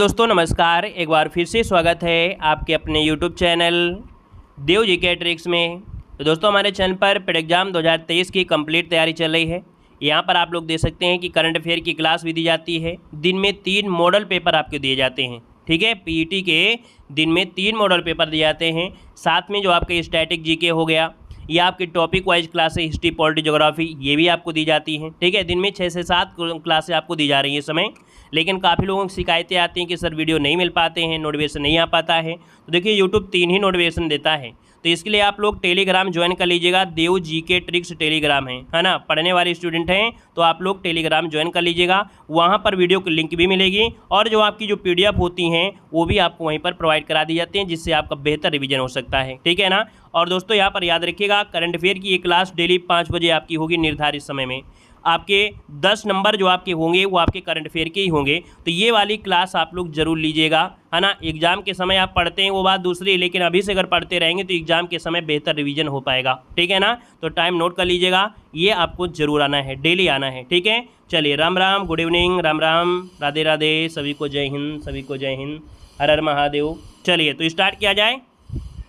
दोस्तों नमस्कार, एक बार फिर से स्वागत है आपके अपने YouTube चैनल देव जीके ट्रिक्स में। तो दोस्तों हमारे चैनल पर पेड एग्जाम 2023 की कंप्लीट तैयारी चल रही है। यहाँ पर आप लोग देख सकते हैं कि करंट अफेयर की क्लास भी दी जाती है। दिन में 3 मॉडल पेपर आपको दिए जाते हैं। ठीक है, पीईटी के दिन में 3 मॉडल पेपर दिए जाते हैं। साथ में जो आपके स्टैटिक जीके हो गया, या आपकी topic wise classes history polity geography ये भी आपको दी जाती हैं। ठीक है, दिन में 6 से 7 क्लासें आपको दी जा रही हैं इस समय। लेकिन काफ़ी लोगों की शिकायतें आती हैं कि सर वीडियो नहीं मिल पाते हैं, नोटिफिकेशन नहीं आ पाता है। तो देखिए यूट्यूब 3 ही नोटिफिकेशन देता है। तो इसके लिए आप लोग टेलीग्राम ज्वाइन कर लीजिएगा। देव जीके ट्रिक्स टेलीग्राम है ना, पढ़ने वाले स्टूडेंट हैं तो आप लोग टेलीग्राम ज्वाइन कर लीजिएगा। वहाँ पर वीडियो की लिंक भी मिलेगी और जो आपकी जो पीडीएफ होती हैं वो भी आपको वहीं पर प्रोवाइड करा दी जाती हैं, जिससे आपका बेहतर रिवीजन हो सकता है। ठीक है ना। और दोस्तों यहाँ पर याद रखिएगा, करंट अफेयर की ये क्लास डेली 5 बजे आपकी होगी निर्धारित समय में। आपके 10 नंबर जो आपके होंगे वो आपके करंट अफेयर के ही होंगे। तो ये वाली क्लास आप लोग जरूर लीजिएगा, है ना। एग्जाम के समय आप पढ़ते हैं वो बात दूसरी, लेकिन अभी से अगर पढ़ते रहेंगे तो एग्जाम के समय बेहतर रिवीजन हो पाएगा। ठीक है ना। तो टाइम नोट कर लीजिएगा, ये आपको जरूर आना है, डेली आना है। ठीक है, चलिए राम राम, गुड इवनिंग, राम राम, राधे राधे, सभी को जय हिंद, सभी को जय हिंद, हर हर महादेव। चलिए तो स्टार्ट किया जाए,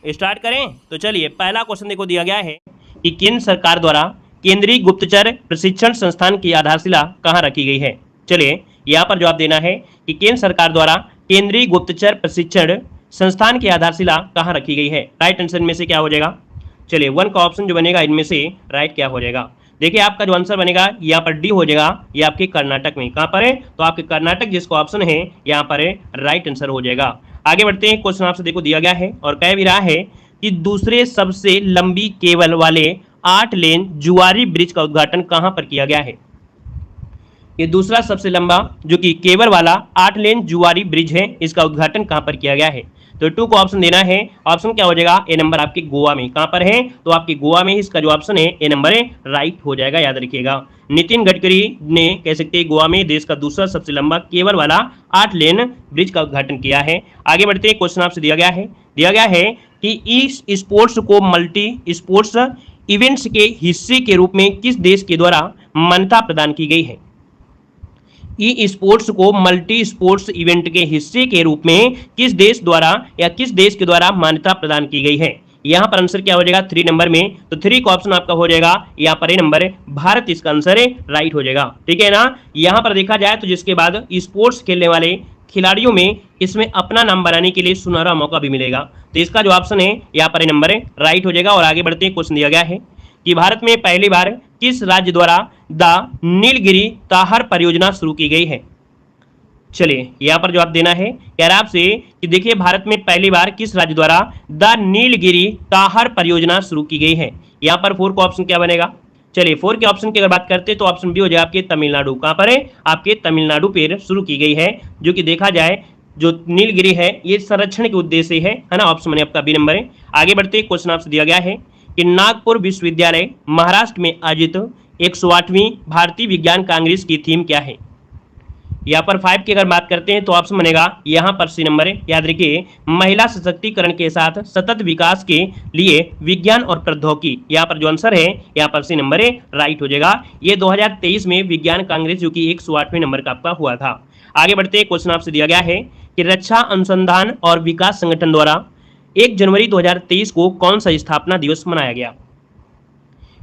स्टार्ट करें। तो चलिए पहला क्वेश्चन देखो दिया गया है कि केंद्र सरकार द्वारा केंद्रीय गुप्तचर प्रशिक्षण संस्थान की आधारशिला कहाँ रखी गई है। चलिए यहाँ पर जवाब देना है कि केंद्र सरकार द्वारा केंद्रीय गुप्तचर प्रशिक्षण संस्थान की आधारशिला कहाँ रखी गई है। राइट आंसर में से क्या हो जाएगा। चलिए 1 का ऑप्शन जो बनेगा इनमें से राइट क्या हो जाएगा। देखिए आपका जो आंसर बनेगा यहाँ पर डी हो जाएगा। ये आपके कर्नाटक में, कहाँ पर है तो आपके कर्नाटक जिसको ऑप्शन है यहाँ पर राइट आंसर हो जाएगा। आगे बढ़ते हैं, क्वेश्चन आपसे देखो दिया गया है और कह भी रहा है कि दूसरे सबसे लंबी केबल वाले 8 लेन जुआरी ब्रिज का उद्घाटन कहां पर किया गया है। ये दूसरा सबसे लंबा जो कि केबल वाला 8 लेन जुआरी ब्रिज है, इसका उद्घाटन कहां पर किया गया है। तो 2 को ऑप्शन देना है। ऑप्शन क्या हो जाएगा, ए नंबर आपके गोवा में। कहां पर है तो आपके गोवा में, इसका जो ऑप्शन है ए नंबर है राइट हो जाएगा, याद रखिएगा। नितिन गडकरी ने कह सकते हैं गोवा में देश का दूसरा सबसे लंबा केबल वाला 8 लेन ब्रिज का उद्घाटन किया है। आगे बढ़ते हैं, क्वेश्चन आपसे दिया गया है कि इस स्पोर्ट्स को मल्टी स्पोर्ट्स इवेंट्स के हिस्से के रूप में किस देश के द्वारा मान्यता प्रदान की गई है। ई स्पोर्ट्स को मल्टी स्पोर्ट्स इवेंट के हिस्से के रूप में किस देश द्वारा या किस देश के द्वारा मान्यता प्रदान की गई है। यहां पर आंसर क्या हो जाएगा 3 नंबर में। तो 3 का ऑप्शन आपका हो जाएगा यहाँ पर ए नंबर भारत, इसका आंसर है राइट हो जाएगा। ठीक है ना। यहां पर देखा जाए तो जिसके बाद स्पोर्ट्स खेलने वाले खिलाड़ियों में इसमें अपना नाम बनाने के लिए सुनहरा मौका भी मिलेगा। तो इसका जो ऑप्शन है यहाँ पर नंबर है राइट हो जाएगा। और आगे बढ़ते हैं, क्वेश्चन दिया गया है कि भारत में पहली बार किस राज्य द्वारा द नीलगिरी ताहर परियोजना शुरू की गई है। चलिए यहाँ पर जवाब देना है कह रहा आपसे कि देखिए भारत में पहली बार किस राज्य द्वारा द नीलगिरी ताहर परियोजना शुरू की गई है। यहाँ पर 4 का ऑप्शन क्या बनेगा। चलिए 4 के ऑप्शन की अगर बात करते हैं तो ऑप्शन बी हो जाएगा आपके तमिलनाडु। कहां पर है आपके तमिलनाडु पर शुरू की गई है, जो कि देखा जाए जो नीलगिरी है ये संरक्षण के उद्देश्य है ना। ऑप्शन बने आपका बी नंबर है। आगे बढ़ते हैं, क्वेश्चन आपसे दिया गया है कि नागपुर विश्वविद्यालय महाराष्ट्र में आयोजित 108वीं भारतीय विज्ञान कांग्रेस की थीम क्या है। यहाँ पर 5 की अगर बात करते हैं तो ऑप्शन बनेगा यहाँ पर सी नंबर है। याद रखिए महिला सशक्तिकरण के साथ सतत विकास के लिए विज्ञान और प्रौद्योगिकी, यहाँ पर जो आंसर है यहाँ पर सी नंबर है राइट हो जाएगा। ये 2023 में विज्ञान कांग्रेस जो कि 108वें नंबर का आपका हुआ था। आगे बढ़ते हैं, क्वेश्चन आपसे दिया गया है कि रक्षा अनुसंधान और विकास संगठन द्वारा 1 जनवरी 2023 को कौन सा स्थापना दिवस मनाया गया।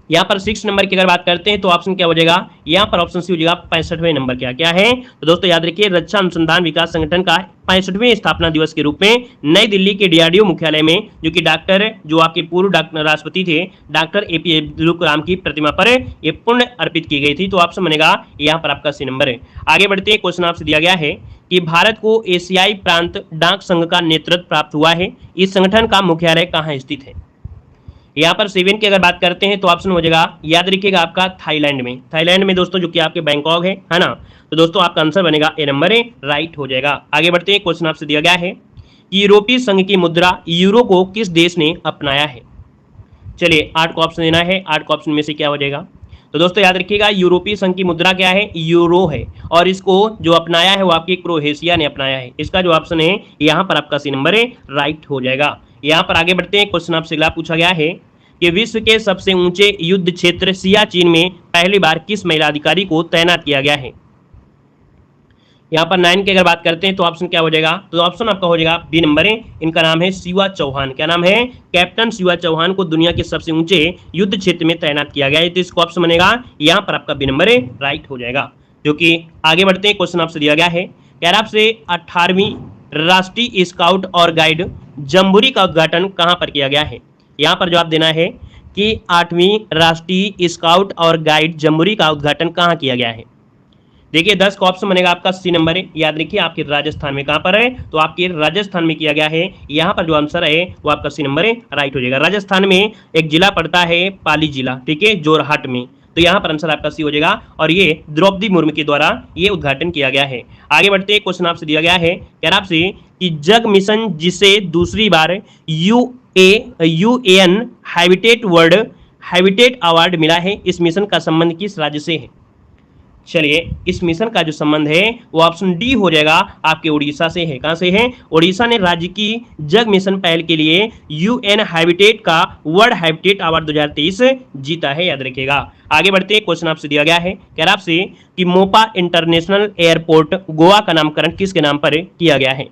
यहाँ पर 6 नंबर की अगर बात करते हैं तो ऑप्शन क्या हो जाएगा, यहाँ पर ऑप्शन सी हो जाएगा 65वें नंबर। क्या है तो दोस्तों याद रखिए रक्षा अनुसंधान विकास संगठन का 65वें स्थापना दिवस के रूप में नई दिल्ली के डीआरडीओ मुख्यालय में जो कि डॉक्टर जो आपके पूर्व राष्ट्रपति थे डॉक्टर एपीजे अब्दुल कलाम की प्रतिमा पर ये पुण्य अर्पित की गई थी। तो ऑप्शन बनेगा यहाँ पर आपका सी नंबर है। आगे बढ़ते हैं, क्वेश्चन आपसे दिया गया है कि भारत को एशियाई प्रांत डाक संघ का नेतृत्व प्राप्त हुआ है, इस संगठन का मुख्यालय कहाँ स्थित है। यहाँ पर 7 की अगर बात करते हैं तो ऑप्शन हो जाएगा याद रखिएगा आपका थाईलैंड में। थाईलैंड में दोस्तों जो कि आपके बैंकॉक है ना। तो दोस्तों आपका आंसर बनेगा ए नंबर है राइट हो जाएगा। आगे बढ़ते हैं, क्वेश्चन आपसे दिया गया है कि यूरोपीय संघ की मुद्रा यूरो को किस देश ने अपनाया है। चलिए 8 को ऑप्शन देना है। 8 का ऑप्शन में से क्या हो जाएगा तो दोस्तों याद रखिएगा यूरोपीय संघ की मुद्रा क्या है यूरो है, और इसको जो अपनाया है वो आपकी क्रोएशिया ने अपनाया है। इसका जो ऑप्शन है यहाँ पर आपका सी नंबर है राइट हो जाएगा। यहाँ पर आगे बढ़ते हैं, क्वेश्चन आपसे अगला पूछा गया है कि विश्व के सबसे ऊंचे युद्ध क्षेत्र सियाचिन में पहली बार किस महिला अधिकारी को तैनात किया गया है। यहाँ पर 9 की अगर बात करते हैं तो ऑप्शन क्या हो जाएगा, तो ऑप्शन आपका हो जाएगा बी नंबर है, इनका नाम है शिवा चौहान। क्या नाम है, कैप्टन शिवा चौहान को दुनिया के सबसे ऊंचे युद्ध क्षेत्र में तैनात किया गया है, तो इसको ऑप्शन बनेगा यहाँ पर आपका बी नंबर है राइट हो जाएगा। जो कि आगे बढ़ते हैं, क्वेश्चन आपसे दिया गया है, कह रहा आपसे 18वीं राष्ट्रीय स्काउट और गाइड जम्बूरी का उद्घाटन कहाँ पर किया गया है। यहाँ पर जवाब देना है कि 8वीं राष्ट्रीय स्काउट और गाइड जम्बूरी का उद्घाटन कहाँ किया गया है। देखिए 10 का ऑप्शन बनेगा आपका सी नंबर है, याद रखिए आपके राजस्थान में, कहाँ पर है, तो आपके राजस्थान में किया गया है। यहाँ पर जो आंसर है वो आपका सी नंबर है राइट हो जाएगा। राजस्थान में एक जिला पड़ता है पाली जिला, ठीक है, जोरहाट में, तो यहाँ पर आंसर आपका सी हो जाएगा और ये द्रौपदी मुर्मू के द्वारा ये उद्घाटन किया गया है। आगे बढ़ते हैं, क्वेश्चन आपसे दिया गया है, कह रहा आपसे कि जग मिशन जिसे दूसरी बार यूएन हैबिटेट अवार्ड मिला है, इस मिशन का संबंध किस राज्य से है। चलिए इस मिशन का जो संबंध है वो ऑप्शन डी हो जाएगा, आपके उड़ीसा से है। कहां से है, उड़ीसा ने राज्य की जग मिशन पहल के लिए यूएन हैबिटेट का वर्ल्ड हैबिटेट अवार्ड 2023 जीता है, याद रखिएगा। आगे बढ़ते हैं, क्वेश्चन आपसे दिया गया है, कह रहा आपसे कि मोपा इंटरनेशनल एयरपोर्ट गोवा का नामकरण किसके नाम पर किया गया है।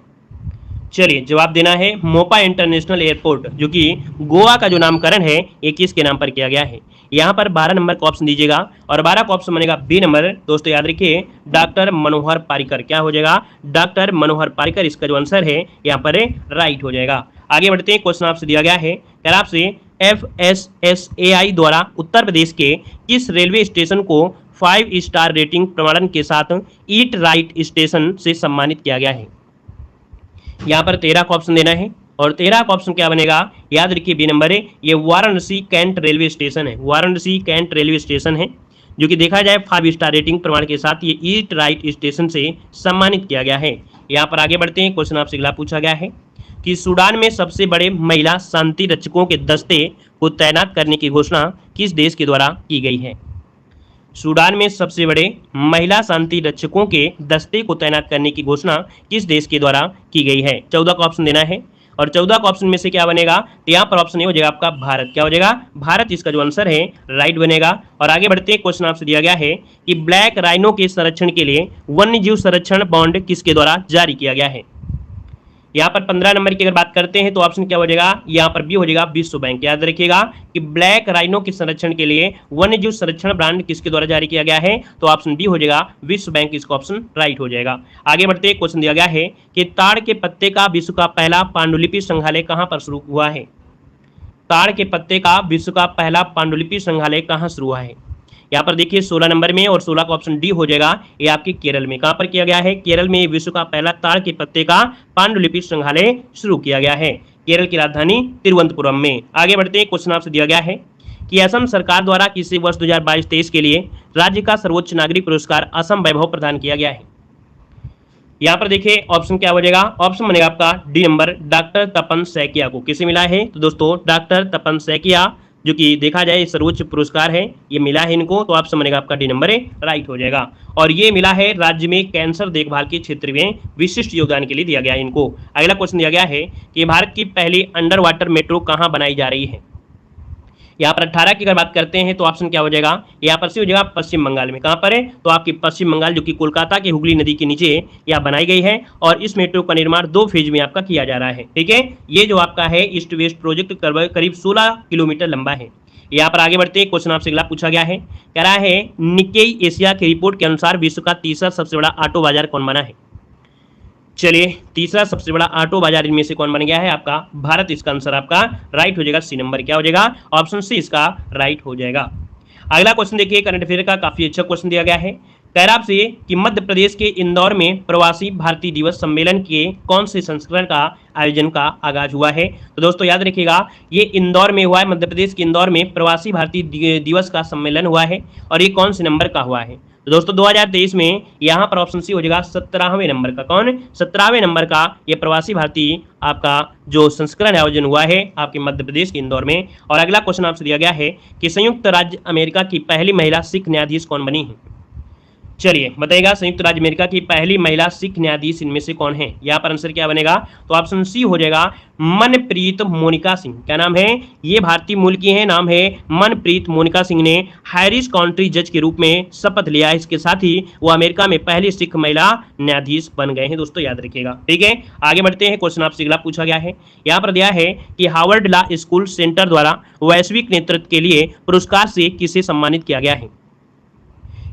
चलिए जवाब देना है, मोपा इंटरनेशनल एयरपोर्ट जो कि गोवा का जो नामकरण है ये किसके नाम पर किया गया है। यहाँ पर 12 नंबर का ऑप्शन दीजिएगा और 12 का ऑप्शन बनेगा बी नंबर। दोस्तों याद रखिए डॉक्टर मनोहर पारिकर, क्या हो जाएगा, डॉक्टर मनोहर पारिकर, इसका जो आंसर है यहाँ पर राइट हो जाएगा। आगे बढ़ते हैं, क्वेश्चन आपसे दिया गया है, कह रहा आपसे FSSAI द्वारा उत्तर प्रदेश के किस रेलवे स्टेशन को 5 स्टार रेटिंग प्रमाणन के साथ ईट राइट स्टेशन से सम्मानित किया गया है। यहाँ पर 13 का ऑप्शन देना है और 13 का ऑप्शन क्या बनेगा, याद रखिए बी नंबर है, ये वाराणसी कैंट रेलवे स्टेशन है, वाराणसी कैंट रेलवे स्टेशन है जो कि देखा जाए 5 स्टार रेटिंग प्रमाण के साथ ये ईट राइट स्टेशन से सम्मानित किया गया है। यहाँ पर आगे बढ़ते हैं, क्वेश्चन आपसे अगला पूछा गया है कि सूडान में सबसे बड़े महिला शांति रक्षकों के दस्ते को तैनात करने की घोषणा किस देश के द्वारा की गई है। सूडान में सबसे बड़े महिला शांति रक्षकों के दस्ते को तैनात करने की घोषणा किस देश के द्वारा की गई है। 14 का ऑप्शन देना है और 14 का ऑप्शन में से क्या बनेगा, तो यहाँ पर ऑप्शन ए हो जाएगा आपका भारत। क्या हो जाएगा, भारत, इसका जो आंसर है राइट बनेगा। और आगे बढ़ते हैं, क्वेश्चन आपसे दिया गया है कि ब्लैक राइनो के संरक्षण के लिए वन्य जीव संरक्षण बॉन्ड किसके द्वारा जारी किया गया है। यहाँ पर 15 नंबर की अगर बात करते हैं तो ऑप्शन क्या हो जाएगा, यहाँ पर बी हो जाएगा विश्व बैंक। याद रखिएगा कि ब्लैक राइनो के संरक्षण के लिए वन्य जीव संरक्षण ब्रांड किसके द्वारा जारी किया गया है, तो ऑप्शन बी हो जाएगा विश्व बैंक, इसका ऑप्शन राइट हो जाएगा। आगे बढ़ते हैं, क्वेश्चन दिया गया है कि ताड़ के पत्ते का विश्व का पहला पांडुलिपि संग्रहालय कहाँ पर शुरू हुआ है। ताड़ के पत्ते का विश्व का पहला पांडुलिपि संग्रहालय कहाँ शुरू हुआ है। यहाँ पर देखिए 16 नंबर में और 16 का ऑप्शन डी हो जाएगा, ये आपके केरल में। कहाँ पर किया गया है, केरल में विश्व का पहला ताड़ के पत्ते का पांडुलिपि संग्रहालय शुरू किया गया है, केरल की राजधानी तिरुवनंतपुरम में। आगे बढ़ते हैं, क्वेश्चन आपसे दिया गया है कि असम सरकार द्वारा किसी वर्ष 2022-23 के लिए राज्य का सर्वोच्च नागरिक पुरस्कार असम वैभव प्रदान किया गया है। यहाँ पर देखिए ऑप्शन क्या हो जाएगा, ऑप्शन बनेगा आपका डी नंबर, डॉक्टर तपन सैकिया को। किसे मिला है, तो दोस्तों डॉक्टर तपन सैकिया जो कि देखा जाए सर्वोच्च पुरस्कार है, ये मिला है इनको, तो ऑप्शन बनेगा आपका डी नंबर है राइट हो जाएगा। और ये मिला है राज्य में कैंसर देखभाल के क्षेत्र में विशिष्ट योगदान के लिए दिया गया है इनको। अगला क्वेश्चन दिया गया है कि भारत की पहली अंडर वाटर मेट्रो कहाँ बनाई जा रही है। यहाँ पर 18 की अगर बात करते हैं तो ऑप्शन क्या हो जाएगा, यहाँ पर सी हो जाएगा पश्चिम बंगाल में। कहाँ पर है, तो आपकी पश्चिम बंगाल जो कि कोलकाता की हुगली नदी के नीचे यहाँ बनाई गई है और इस मेट्रो का निर्माण 2 फेज में आपका किया जा रहा है। ठीक है, ये जो आपका है ईस्ट वेस्ट प्रोजेक्ट करीब 16 किलोमीटर लंबा है। यहाँ पर आगे बढ़ते हैं, क्वेश्चन आपसे अगला पूछा गया है, कह रहा है निक्केई एशिया की रिपोर्ट के अनुसार विश्व का तीसरा सबसे बड़ा ऑटो बाजार कौन बना है। चलिए तीसरा सबसे बड़ा ऑटो बाजार इनमें से कौन बन गया है, आपका भारत, इसका आंसर आपका राइट हो जाएगा। सी नंबर क्या हो जाएगा, ऑप्शन सी इसका राइट हो जाएगा। अगला क्वेश्चन देखिए, करंट अफेयर का काफी अच्छा क्वेश्चन दिया गया है, कह रहा आपसे कि मध्य प्रदेश के इंदौर में प्रवासी भारतीय दिवस सम्मेलन के कौन से संस्करण का आयोजन का आगाज हुआ है। तो दोस्तों याद रखिएगा ये इंदौर में हुआ है, मध्य प्रदेश के इंदौर में प्रवासी भारतीय दिवस का सम्मेलन हुआ है और ये कौन से नंबर का हुआ है। तो दोस्तों 2023 में यहाँ पर ऑप्शन सी हो जाएगा 17वें नंबर का। कौन, 17वें नंबर का ये प्रवासी भारतीय आपका जो संस्करण आयोजन हुआ है आपके मध्य प्रदेश के इंदौर में। और अगला क्वेश्चन आपसे दिया गया है कि संयुक्त राज्य अमेरिका की पहली महिला सिख न्यायाधीश कौन बनी है। चलिए बताइएगा, संयुक्त राज्य अमेरिका की पहली महिला सिख न्यायाधीश इनमें से कौन है? यहाँ पर आंसर क्या बनेगा? तो ऑप्शन सी हो जाएगा, मनप्रीत मोनिका सिंह। क्या नाम है? ये भारतीय मूल की है, नाम है मनप्रीत मोनिका सिंह ने हैरिस काउंटी जज के रूप में शपथ लिया है। इसके साथ ही वो अमेरिका में पहली सिख महिला न्यायाधीश बन गए हैं। दोस्तों याद रखिएगा, ठीक है। आगे बढ़ते हैं, क्वेश्चन आपसे अगला पूछा गया है। यहाँ पर दिया है कि हार्वर्ड लॉ स्कूल सेंटर द्वारा वैश्विक नेतृत्व के लिए पुरस्कार से किसे सम्मानित किया गया है?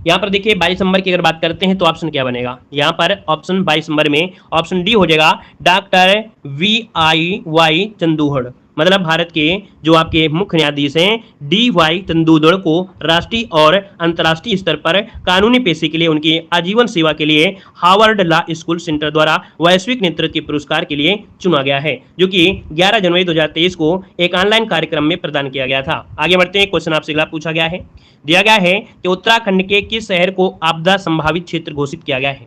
यहाँ पर देखिए 22 नंबर की अगर बात करते हैं तो ऑप्शन क्या बनेगा? यहाँ पर ऑप्शन 22 नंबर में ऑप्शन डी हो जाएगा, डॉक्टर VIY चंदूहड़। मतलब भारत के जो आपके मुख्य न्यायाधीश हैं DY चंदूदड़ को राष्ट्रीय और अंतर्राष्ट्रीय स्तर पर कानूनी पेशे के लिए उनकी आजीवन सेवा के लिए हार्वर्ड लॉ स्कूल सेंटर द्वारा वैश्विक नेतृत्व के पुरस्कार के लिए चुना गया है, जो कि 11 जनवरी 2023 को एक ऑनलाइन कार्यक्रम में प्रदान किया गया था। आगे बढ़ते हैं, क्वेश्चन आपसे अगला पूछा गया है। दिया गया है कि उत्तराखंड के किस शहर को आपदा संभावित क्षेत्र घोषित किया गया है?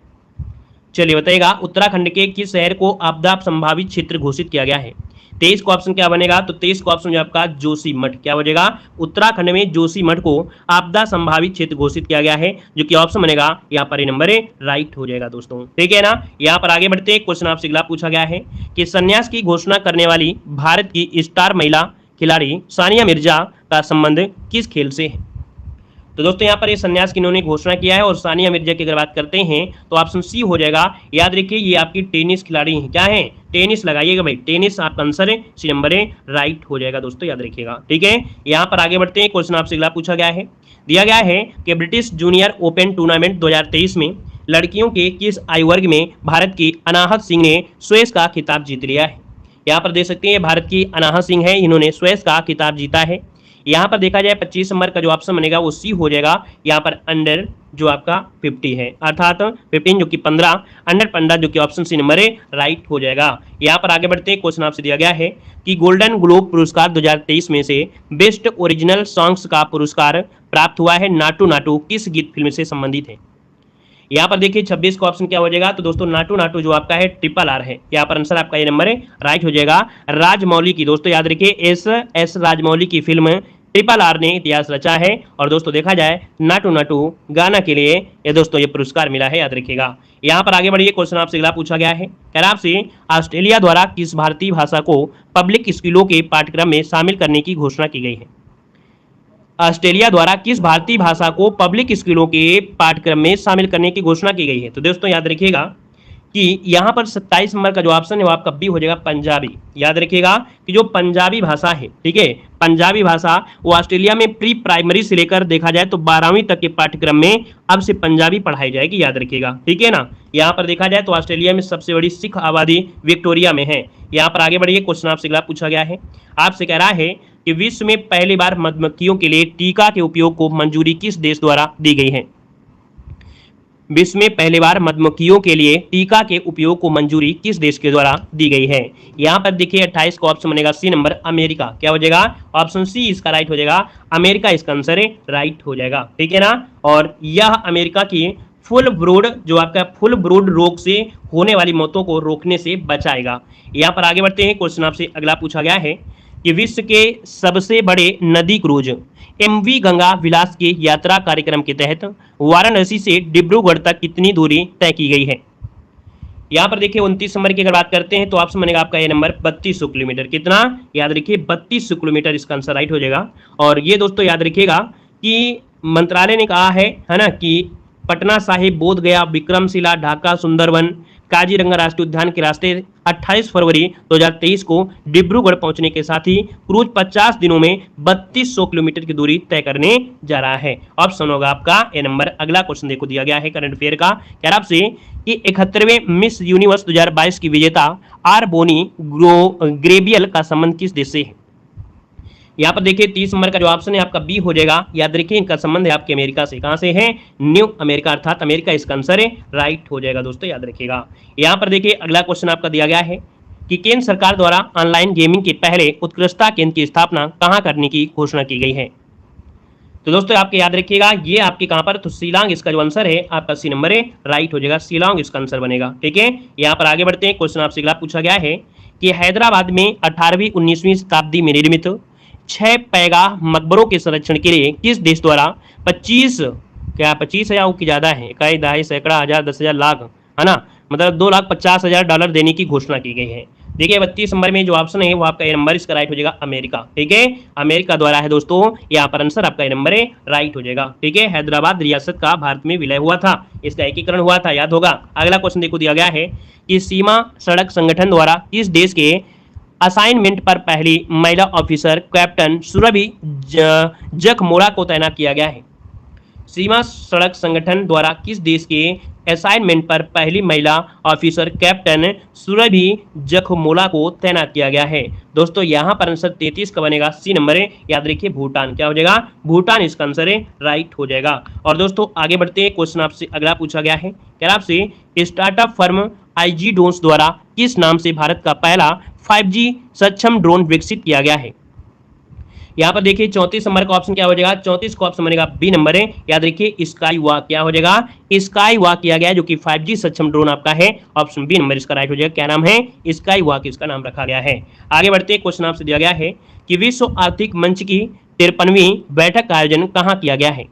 चलिए बताइएगा, उत्तराखंड के किस शहर को आपदा संभावित क्षेत्र घोषित किया गया है? 23 का ऑप्शन क्या बनेगा? तो 23 का ऑप्शन जो आपका जोशीमठ। क्या हो जाएगा? उत्तराखंड में जोशीमठ को आपदा संभावित क्षेत्र घोषित किया गया है, जो कि ऑप्शन बनेगा यहाँ पर नंबर राइट हो जाएगा दोस्तों, ठीक है ना। यहाँ पर आगे बढ़ते, क्वेश्चन आपसे अगला पूछा गया है कि संन्यास की घोषणा करने वाली भारत की स्टार महिला खिलाड़ी सानिया मिर्जा का संबंध किस खेल से है? तो दोस्तों यहाँ पर ये संन्यास की इन्होंने घोषणा किया है। और सानिया मिर्जा की अगर बात करते हैं तो ऑप्शन सी हो जाएगा। याद रखिए, ये आपकी टेनिस खिलाड़ी हैं। क्या है? टेनिस लगाइएगा भाई, टेनिस आपका आंसर है, सी नंबर राइट हो जाएगा दोस्तों, याद रखिएगा, ठीक है। यहाँ पर आगे बढ़ते हैं, क्वेश्चन आपसे अगला पूछा गया है। दिया गया है कि ब्रिटिश जूनियर ओपन टूर्नामेंट 2023 में लड़कियों के किस आयु वर्ग में भारत की अनाहत सिंह ने स्वेस का खिताब जीत लिया है? यहाँ पर देख सकते हैं, भारत की अनाहत सिंह है, इन्होंने स्वेस का खिताब जीता है। यहाँ पर देखा जाए 25 नंबर का जो ऑप्शन बनेगा वो सी हो जाएगा। यहाँ पर अंडर जो आपका 50 है, अर्थात 15 जो कि 15, अंडर 15 जो कि ऑप्शन सी नंबर राइट हो जाएगा। यहाँ पर आगे बढ़ते हैं, क्वेश्चन आपसे दिया गया है कि गोल्डन ग्लोब पुरस्कार 2023 में से बेस्ट ओरिजिनल सॉन्ग्स का पुरस्कार प्राप्त हुआ है नाटू नाटू किस गीत फिल्म से संबंधित है? यहाँ पर देखिए 26 का ऑप्शन क्या हो जाएगा? तो दोस्तों नाटू नाटू जो आपका है RRR है। यहाँ पर आंसर आपका ये नंबर राइट हो जाएगा। राजमौली की, दोस्तों याद रखिए, एस राजमौली की फिल्म RRR ने इतिहास रचा है। और दोस्तों देखा जाए नाटू नाटू गाना के लिए ये दोस्तों ये पुरस्कार मिला है, याद रखिएगा। यहाँ पर आगे बढ़िए, क्वेश्चन आपसे अगला पूछा गया है। कह रहा आपसे ऑस्ट्रेलिया द्वारा किस भारतीय भाषा को पब्लिक स्कूलों के पाठ्यक्रम में शामिल करने की घोषणा की गई है? ऑस्ट्रेलिया द्वारा किस भारतीय भाषा को पब्लिक स्कूलों के पाठ्यक्रम में शामिल करने की घोषणा की गई है? तो दोस्तों याद रखिएगा कि यहाँ पर 27 नंबर का जो ऑप्शन है वो आपका बी हो जाएगा, पंजाबी। याद रखिएगा कि जो पंजाबी भाषा है, ठीक है, पंजाबी भाषा वो ऑस्ट्रेलिया में प्री प्राइमरी से लेकर देखा जाए तो 12वीं तक के पाठ्यक्रम में अब से पंजाबी पढ़ाई जाएगी, याद रखिएगा, ठीक है ना। यहाँ पर देखा जाए तो ऑस्ट्रेलिया में सबसे बड़ी सिख आबादी विक्टोरिया में है। यहाँ पर आगे बढ़िए, क्वेश्चन आपसे अगला पूछा गया है। आपसे कह रहा है कि विश्व में पहली बार मधुमक्खियों के लिए टीका के उपयोग को मंजूरी किस देश द्वारा दी गई है? विश्व में पहली बार मधुमक्खियों के लिए टीका के उपयोग को मंजूरी किस देश के द्वारा दी गई है? यहाँ पर देखिए 28 का ऑप्शन बनेगा सी नंबर, अमेरिका। क्या हो जाएगा? ऑप्शन सी इसका राइट हो जाएगा, अमेरिका इसका आंसर राइट हो जाएगा, ठीक है ना। और यह अमेरिका की फुल ब्रूड जो आपका फुल ब्रूड रोग से होने वाली मौतों को रोकने से बचाएगा। यहाँ पर आगे बढ़ते हैं, क्वेश्चन आपसे अगला पूछा गया है कि विश्व के सबसे बड़े नदी क्रूज MV गंगा विलास के यात्रा कार्यक्रम के तहत वाराणसी से डिब्रूगढ़ तक कितनी दूरी तय की गई है? यहाँ पर देखिए 29 नंबर की अगर बात करते हैं तो ऑप्शन बनेगा आपका ये नंबर 3200 किलोमीटर। कितना? याद रखिए 3200 किलोमीटर इसका आंसर राइट हो जाएगा। और ये दोस्तों याद रखिएगा कि मंत्रालय ने कहा है ना, कि पटना साहिब, बोध गया, विक्रमशिला, ढाका, सुंदरवन, काजीरंगा राष्ट्रीय उद्यान के रास्ते 28 फरवरी 2023 को डिब्रूगढ़ पहुंचने के साथ ही क्रूज 50 दिनों में 3200 किलोमीटर की दूरी तय करने जा रहा है। ऑप्शन होगा आपका ए नंबर। अगला क्वेश्चन देखो दिया गया है करंट अफेयर का, कह रहा आपसे कि 71वें मिस यूनिवर्स 2022 की विजेता आर बोनी ग्रेबियल का संबंध किस देश से है? यहाँ पर देखिए 30 नंबर का जो ऑप्शन है आपका बी हो जाएगा। याद रखिए इनका संबंध है आपके अमेरिका से। कहां से है? न्यू अमेरिका, अर्थात अमेरिका इसका आंसर है, राइट हो जाएगा दोस्तों, याद रखिएगा। यहाँ पर देखिए अगला क्वेश्चन आपका दिया गया है कि केंद्र सरकार द्वारा ऑनलाइन गेमिंग के पहले उत्कृष्टता केंद्र की स्थापना कहाँ करने की घोषणा की गई है? तो दोस्तों आपके याद रखिएगा ये आपके कहां पर, तो शिलांग इसका जो आंसर है आपका सी नंबर है, राइट हो जाएगा, शिलांग इसका आंसर बनेगा, ठीक है। यहाँ पर आगे बढ़ते हैं, क्वेश्चन आपसे अगला पूछा गया है कि हैदराबाद में 18वीं 19वीं शताब्दी में निर्मित 6 पैगाह मकबरों के संरक्षण के लिए किस देश द्वारा 25 क्या 25,000 की ज़्यादा है, इकाई, दहाई, सैकड़ा, हज़ार, 10,000, लाख, है ना, मतलब $2,50,000 देने की घोषणा की गई है। देखिए 32 नंबर में जो ऑप्शन है वो आपका ए नंबर, इसका राइट हो जाएगा अमेरिका। ठीक है, अमेरिका द्वारा है दोस्तों, यहाँ पर आंसर आपका ए नंबर है, राइट हो जाएगा। ठीक है, हैदराबाद रियासत का भारत में विलय हुआ था, इसका एकीकरण हुआ था, याद होगा। अगला क्वेश्चन देखो दिया गया है कि सीमा सड़क संगठन द्वारा किस देश के असाइनमेंट पर पहली महिला ऑफिसर कैप्टन सुरभि जखमोरा को तैनात किया गया है। सीमा सड़क संगठन द्वारा किस देश के असाइनमेंट पर पहली महिला ऑफिसर कैप्टन सुरभि जखमोला को तैनात किया गया है। दोस्तों यहाँ पर आंसर 33 का बनेगा, सी नंबर है, याद रखिए भूटान। क्या हो जाएगा, भूटान इसका आंसर है, राइट हो जाएगा। और दोस्तों आगे बढ़ते हैं, क्वेश्चन आपसे अगला पूछा गया है, कह रहा आपसे स्टार्टअप फर्म आईजीडोन्स द्वारा किस नाम से भारत का पहला 5G सक्षम ड्रोन विकसित किया गया है। यहाँ पर देखिए 34 नंबर का ऑप्शन क्या हो जाएगा, 34 का ऑप्शन बनेगा बी नंबर है, याद रखिए स्काई वॉक। क्या हो जाएगा, स्काई वॉक किया गया है, जो कि 5G सक्षम ड्रोन आपका है, ऑप्शन बी नंबर इसका राइट हो जाएगा। क्या नाम है, स्काई वॉक इसका नाम रखा गया है। आगे बढ़ते हैं, क्वेश्चन आपसे दिया गया है कि विश्व आर्थिक मंच की 53वीं बैठक का आयोजन कहाँ किया गया है।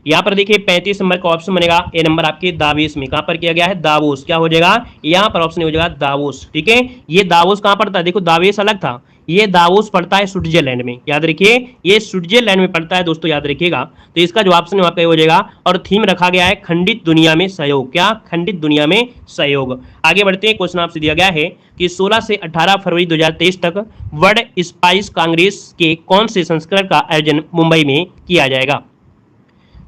यहाँ पर देखिए 35 नंबर का ऑप्शन बनेगा ए नंबर आपके दावोस में। कहाँ पर किया गया है, दावोस। क्या हो जाएगा, यहाँ पर ऑप्शन हो जाएगा दावोस। ठीक है, ये दावोस कहाँ पड़ता है, देखो दावोस अलग था, ये दावोस पड़ता है स्विट्जरलैंड में, याद रखिए ये स्विट्जरलैंड में पड़ता है दोस्तों, याद रखिएगा। तो इसका जो ऑप्शन है हो जाएगा, और थीम रखा गया है खंडित दुनिया में सहयोग। क्या, खंडित दुनिया में सहयोग। आगे बढ़ते हैं, क्वेश्चन आपसे दिया गया है कि 16 से 18 फरवरी 2023 तक वर्ल्ड स्पाइस कांग्रेस के कौन से संस्करण का आयोजन मुंबई में किया जाएगा।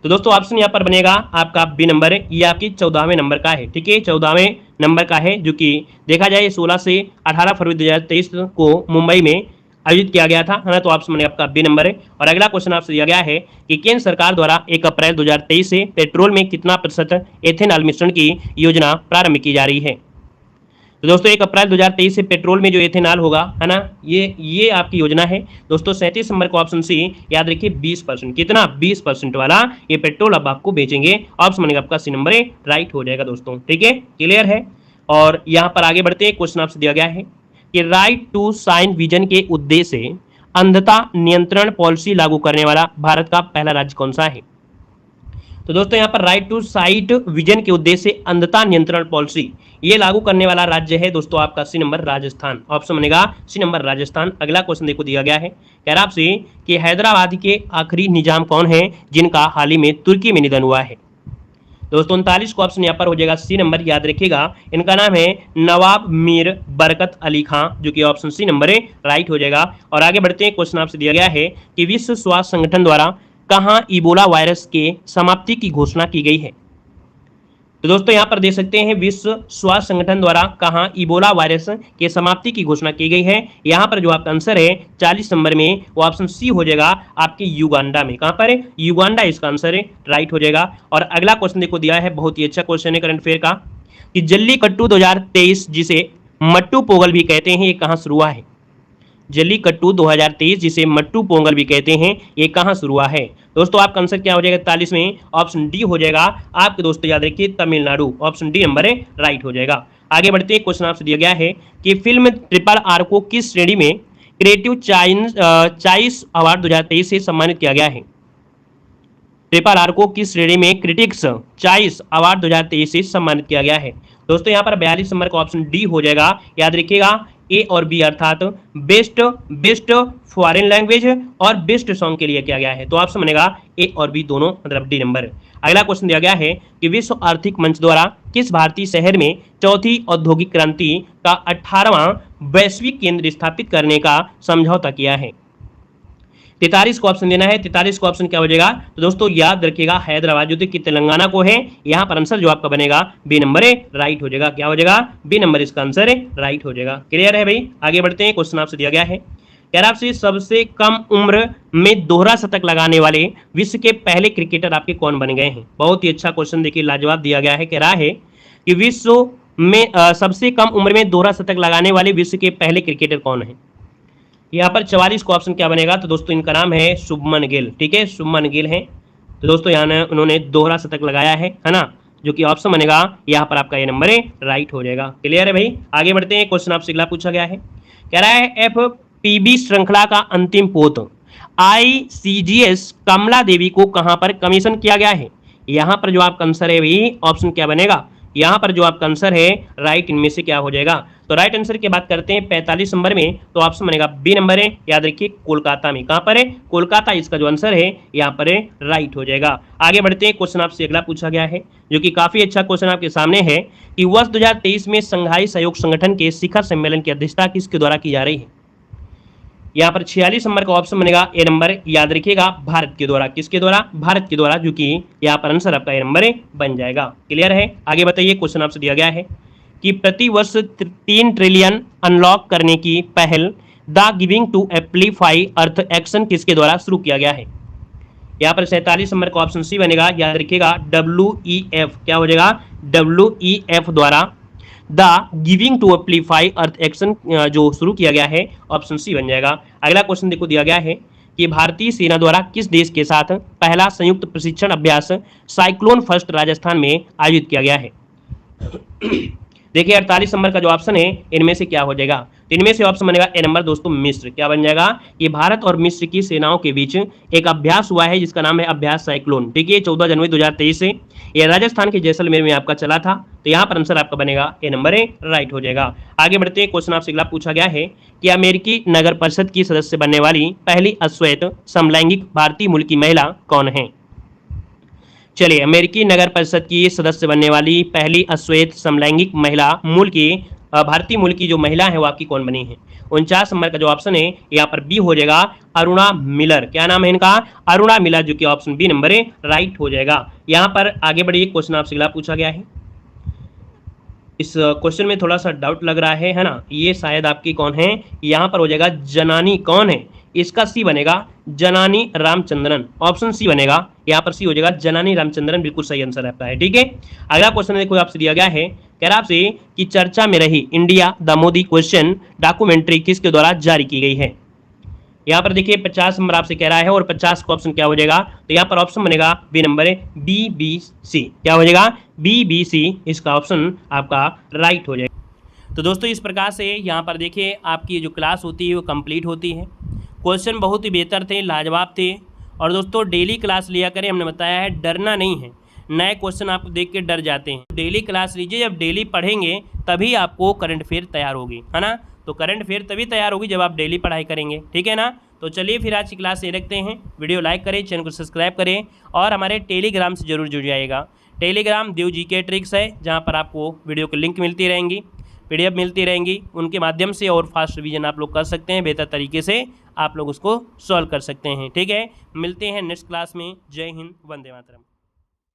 तो दोस्तों ऑप्शन यहाँ पर बनेगा आपका बी नंबर है, ये आपकी 14वें नंबर का है। ठीक है, 14वें नंबर का है, जो कि देखा जाए 16 से 18 फरवरी 2023 को मुंबई में आयोजित किया गया था, है ना। तो ऑप्शन बनेगा आपका बी नंबर है। और अगला क्वेश्चन आपसे दिया गया है कि केंद्र सरकार द्वारा 1 अप्रैल 2023 से पेट्रोल में कितना प्रतिशत एथेनॉल मिश्रण की योजना प्रारंभ की जा रही है। तो दोस्तों 1 अप्रैल 2023 से पेट्रोल में जो एथेनॉल होगा, है ना, ये आपकी योजना है दोस्तों। 37 नंबर का ऑप्शन सी, याद रखिए 20%, कितना, 20% वाला ये पेट्रोल अब आपको बेचेंगे, ऑप्शन बनेगा आपका सी नंबर है, राइट हो जाएगा दोस्तों। ठीक है, क्लियर है। और यहाँ पर आगे बढ़ते हैं, क्वेश्चन आपसे दिया गया है कि राइट टू साइन विजन के उद्देश्य से अंधता नियंत्रण पॉलिसी लागू करने वाला भारत का पहला राज्य कौन सा है। तो दोस्तों यहाँ पर राइट टू साइट विजन के उद्देश्य से अंधता नियंत्रण पॉलिसी ये लागू करने वाला राज्य है दोस्तों आपका सी नंबर राजस्थान, ऑप्शन बनेगा सी नंबर राजस्थान। अगला क्वेश्चन देखो दिया गया है, कह रहा आपसे कि हैदराबाद के आखिरी निजाम कौन है जिनका हाल ही में तुर्की में निधन हुआ है। दोस्तों 39 का ऑप्शन यहाँ पर हो जाएगा सी नंबर, याद रखिएगा इनका नाम है नवाब मीर बरकत अली खां, जो कि ऑप्शन सी नंबर है, राइट हो जाएगा। और आगे बढ़ते हैं, क्वेश्चन आपसे दिया गया है कि विश्व स्वास्थ्य संगठन द्वारा कहाँ इबोला वायरस के समाप्ति की घोषणा की गई है। तो दोस्तों यहाँ पर देख सकते हैं विश्व स्वास्थ्य संगठन द्वारा कहाँ इबोला वायरस के समाप्ति की घोषणा की गई है। यहाँ पर जो आपका आंसर है 40 नंबर में, वो ऑप्शन सी हो जाएगा आपके युगांडा में। कहाँ पर है, युगांडा इसका आंसर है, राइट हो जाएगा। और अगला क्वेश्चन देखो दिया है, बहुत ही अच्छा क्वेश्चन है करंट अफेयर का, कि जल्लीकट्टू 2023 जिसे मट्टू पोंगल भी कहते हैं, ये कहाँ शुरू हुआ है। जल्लीकट्टू 2023 जिसे मट्टू पोंगल भी कहते हैं, ये कहाँ शुरू हुआ है। दोस्तों आपका आंसर क्या हो जाएगा 41 में, ऑप्शन डी हो जाएगा आपके दोस्तों, याद रखिए तमिलनाडु, ऑप्शन डी नंबर है, राइट हो जाएगा। आगे बढ़ते हैं, क्वेश्चन आपसे दिया गया है कि फिल्म RRR को किस श्रेणी में क्रिएटिव चॉइस अवार्ड 2023 से सम्मानित किया गया है। RRR को किस श्रेणी में क्रिटिक्स चॉइस अवार्ड 2023 से सम्मानित किया गया है। दोस्तों यहाँ पर 42 नंबर का ऑप्शन डी हो जाएगा, याद रखिएगा ए और बी, अर्थात बेस्ट फॉरेन लैंग्वेज और बेस्ट सॉन्ग के लिए किया गया है। तो ऑप्शन बनेगा ए और बी दोनों, मतलब डी नंबर। अगला क्वेश्चन दिया गया है कि विश्व आर्थिक मंच द्वारा किस भारतीय शहर में चौथी औद्योगिक क्रांति का 18वां वैश्विक केंद्र स्थापित करने का समझौता किया है। 43 को ऑप्शन देना है, 43 को ऑप्शन क्या हो जाएगा। तो दोस्तों याद रखिएगा हैदराबाद, जो कि तेलंगाना को है, यहाँ पर आंसर जो आपका बनेगा बी नंबर है, राइट हो जाएगा। क्या हो जाएगा, बी नंबर इसका आंसर है, राइट हो जाएगा। क्लियर है भाई। आगे बढ़ते हैं, क्वेश्चन आपसे दिया गया है, कह रहा आपसे सबसे कम उम्र में दोहरा शतक लगाने वाले विश्व के पहले क्रिकेटर आपके कौन बन गए हैं। बहुत ही अच्छा क्वेश्चन देखिए, लाजवाब दिया गया है। कह रहा है कि विश्व में सबसे कम उम्र में दोहरा शतक लगाने वाले विश्व के पहले क्रिकेटर कौन है। यहाँ पर 44 को ऑप्शन क्या बनेगा। तो दोस्तों इनका नाम है शुभमन गिल। ठीक है, शुभमन गिल है। तो दोस्तों यहाँ उन्होंने दोहरा शतक लगाया है ना, जो कि ऑप्शन बनेगा यहाँ पर आपका ये नंबर है, राइट हो जाएगा। क्लियर है भाई। आगे बढ़ते हैं, क्वेश्चन आपसे अगला पूछा गया है, कह रहा है FPB श्रृंखला का अंतिम पोत ICGS कमला देवी को कहां पर कमीशन किया गया है? यहां पर जो आपका आंसर है वही ऑप्शन क्या बनेगा? यहां पर जो आपका आंसर है राइट इनमें से क्या हो जाएगा? तो राइट आंसर की बात करते हैं 45 नंबर में, तो ऑप्शन बनेगा बी नंबर है। याद रखिए कोलकाता में, कहां पर है? कोलकाता इसका जो आंसर है यहां पर है राइट हो जाएगा। आगे बढ़ते हैं, क्वेश्चन आपसे अगला पूछा गया है जो कि काफी अच्छा क्वेश्चन आपके सामने है कि वर्ष 2023 में संघाई सहयोग संगठन के शिखर सम्मेलन की अध्यक्षता किसके द्वारा की जा रही है? यहाँ पर 46 नंबर का ऑप्शन बनेगा ए नंबर। याद रखिएगा भारत के द्वारा, किसके द्वारा? भारत के द्वारा, जो कि यहाँ पर आंसर आपका ए नंबर बन जाएगा। क्लियर है? आगे बताइए, क्वेश्चन आपसे दिया गया है कि प्रति वर्ष 3 ट्रिलियन अनलॉक करने की पहल the Giving to Amplify Earth Action किसके द्वारा शुरू किया गया है? यहाँ पर 47 नंबर का ऑप्शन सी बनेगा। याद रखिएगा WEF, क्या हो जाएगा? WEF द्वारा the Giving to Amplify Earth Action जो शुरू किया गया है, ऑप्शन सी बन जाएगा। अगला क्वेश्चन देखो दिया गया है कि भारतीय सेना द्वारा किस देश के साथ पहला संयुक्त प्रशिक्षण अभ्यास साइक्लोन फर्स्ट राजस्थान में आयोजित किया गया है? देखिए 48 नंबर का जो ऑप्शन है इनमें से क्या हो जाएगा? तो इनमें से ऑप्शन बनेगा ए नंबर दोस्तों मिस्र। क्या बन जाएगा? ये भारत और मिस्र की सेनाओं के बीच एक अभ्यास हुआ है जिसका नाम है अभ्यास साइक्लोन। ठीक है, 14 जनवरी 2023 से ये राजस्थान के जैसलमेर में आपका चला था। तो यहाँ पर आंसर आपका बनेगा ए नंबर है राइट हो जाएगा। आगे बढ़ते हैं, क्वेश्चन आपसे अगला पूछा गया है कि अमेरिकी नगर परिषद की सदस्य बनने वाली पहली अश्वेत समलैंगिक भारतीय मूल की महिला कौन है? चलिए, अमेरिकी नगर परिषद की सदस्य बनने वाली पहली अश्वेत समलैंगिक महिला मूल की भारतीय मूल की जो महिला है वो आपकी कौन बनी है? 49 नंबर का जो ऑप्शन है यहाँ पर बी हो जाएगा अरुणा मिलर। क्या नाम है इनका? अरुणा मिलर, जो कि ऑप्शन बी नंबर है राइट हो जाएगा। यहाँ पर आगे बढ़िए, क्वेश्चन आपसे अगला पूछा गया है। इस क्वेश्चन में थोड़ा सा डाउट लग रहा है ना? ये शायद आपकी कौन है? यहाँ पर हो जाएगा जनानी कौन है? इसका सी बनेगा जनानी रामचंद्रन, ऑप्शन सी बनेगा। यहाँ पर सी हो जाएगा जनानी रामचंद्रन, बिल्कुल सही आंसर आपका है। ठीक है, अगला क्वेश्चन देखो आपसे दिया गया है, कह रहा आपसे कि चर्चा में रही India the Modi question documentary किसके द्वारा जारी की गई है? यहाँ पर देखिए 50 नंबर आपसे कह रहा है और 50 का ऑप्शन क्या हो जाएगा? तो यहाँ पर ऑप्शन बनेगा बी नंबर है BBC। क्या हो जाएगा? BBC इसका ऑप्शन आपका राइट हो जाएगा। तो दोस्तों इस प्रकार से यहाँ पर देखिए आपकी जो क्लास होती है वो कंप्लीट होती है। क्वेश्चन बहुत ही बेहतर थे, लाजवाब थे। और दोस्तों डेली क्लास लिया करें, हमने बताया है डरना नहीं है। नए क्वेश्चन आपको देख के डर जाते हैं, डेली क्लास लीजिए। जब डेली पढ़ेंगे तभी आपको करंट अफेयर तैयार होगी, है ना? तो करंट अफेयर तभी तैयार होगी जब आप डेली पढ़ाई करेंगे। ठीक है ना? तो चलिए फिर आज की क्लास ये रखते हैं। वीडियो लाइक करें, चैनल को सब्सक्राइब करें और हमारे टेलीग्राम से जरूर जुड़ जाइएगा। टेलीग्राम देव जीके ट्रिक्स है, जहाँ पर आपको वीडियो की लिंक मिलती रहेंगी, PDF मिलती रहेंगी। उनके माध्यम से और फास्ट रिवीजन आप लोग कर सकते हैं, बेहतर तरीके से आप लोग उसको सॉल्व कर सकते हैं। ठीक है, मिलते हैं नेक्स्ट क्लास में। जय हिंद, वंदे मातरम।